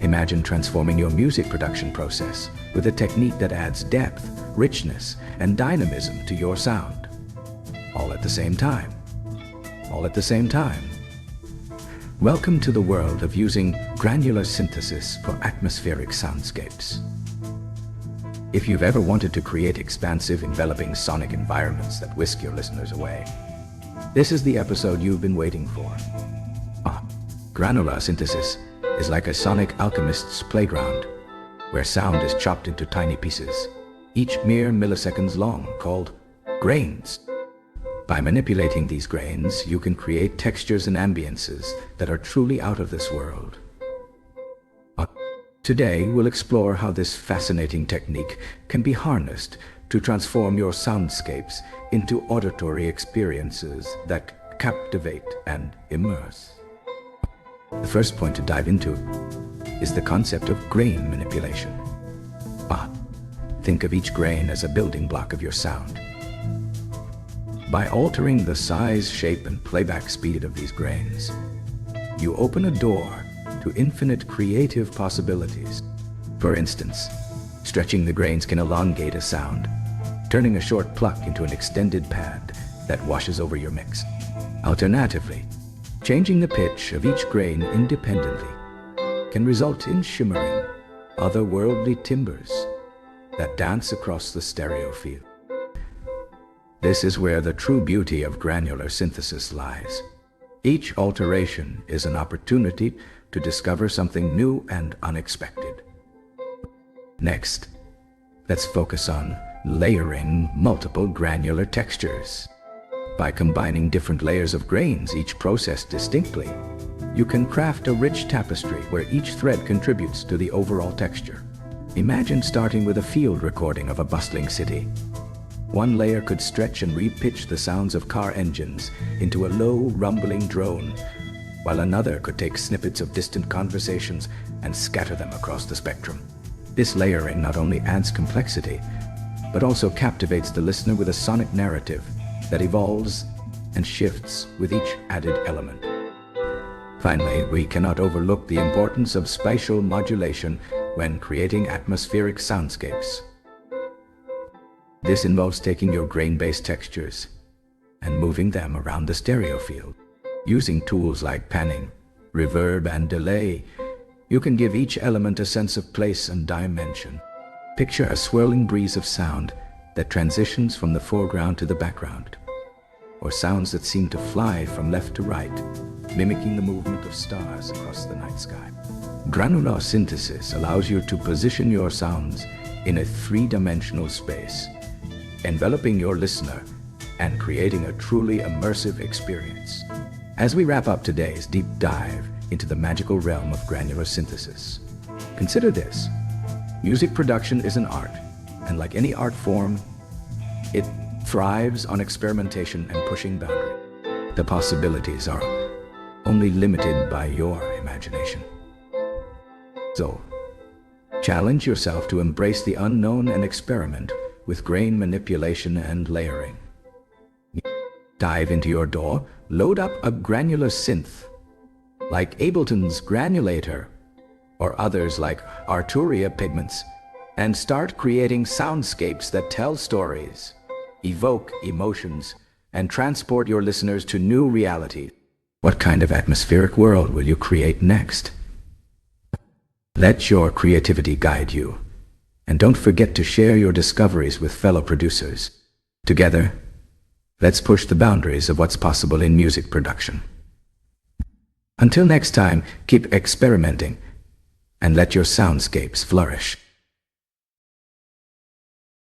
Imagine transforming your music production process with a technique that adds depth, richness, and dynamism to your sound. All at the same time. All at the same time. Welcome to the world of using granular synthesis for atmospheric soundscapes. If you've ever wanted to create expansive, enveloping sonic environments that whisk your listeners away, this is the episode you've been waiting for. Granular synthesis is like a sonic alchemist's playground, where sound is chopped into tiny pieces, each mere milliseconds long, called grains. By manipulating these grains, you can create textures and ambiances that are truly out of this world. Today, we'll explore how this fascinating technique can be harnessed to transform your soundscapes into auditory experiences that captivate and immerse. The first point to dive into is the concept of grain manipulation. Think of each grain as a building block of your sound. By altering the size, shape, and playback speed of these grains, you open a door to infinite creative possibilities. For instance, stretching the grains can elongate a sound, turning a short pluck into an extended pad that washes over your mix. Alternatively, changing the pitch of each grain independently can result in shimmering, otherworldly timbres that dance across the stereo field. This is where the true beauty of granular synthesis lies. Each alteration is an opportunity to discover something new and unexpected. Next, let's focus on layering multiple granular textures. By combining different layers of grains, each processed distinctly, you can craft a rich tapestry where each thread contributes to the overall texture. Imagine starting with a field recording of a bustling city. One layer could stretch and re-pitch the sounds of car engines into a low, rumbling drone, while another could take snippets of distant conversations and scatter them across the spectrum. This layering not only adds complexity, but also captivates the listener with a sonic narrative that evolves and shifts with each added element. Finally, we cannot overlook the importance of spatial modulation when creating atmospheric soundscapes. This involves taking your grain-based textures and moving them around the stereo field. Using tools like panning, reverb, and delay, you can give each element a sense of place and dimension. Picture a swirling breeze of sound that transitions from the foreground to the background, or sounds that seem to fly from left to right, mimicking the movement of stars across the night sky. Granular synthesis allows you to position your sounds in a three-dimensional space, enveloping your listener and creating a truly immersive experience. As we wrap up today's deep dive into the magical realm of granular synthesis, consider this: music production is an art, and like any art form, it thrives on experimentation and pushing boundaries. The possibilities are only limited by your imagination. So, challenge yourself to embrace the unknown and experiment with grain manipulation and layering. Dive into your DAW, load up a granular synth, like Ableton's Granulator, or others like Arturia Pigments, and start creating soundscapes that tell stories, evoke emotions, and transport your listeners to new realities. What kind of atmospheric world will you create next? Let your creativity guide you, and don't forget to share your discoveries with fellow producers. Together, let's push the boundaries of what's possible in music production. Until next time, keep experimenting and let your soundscapes flourish.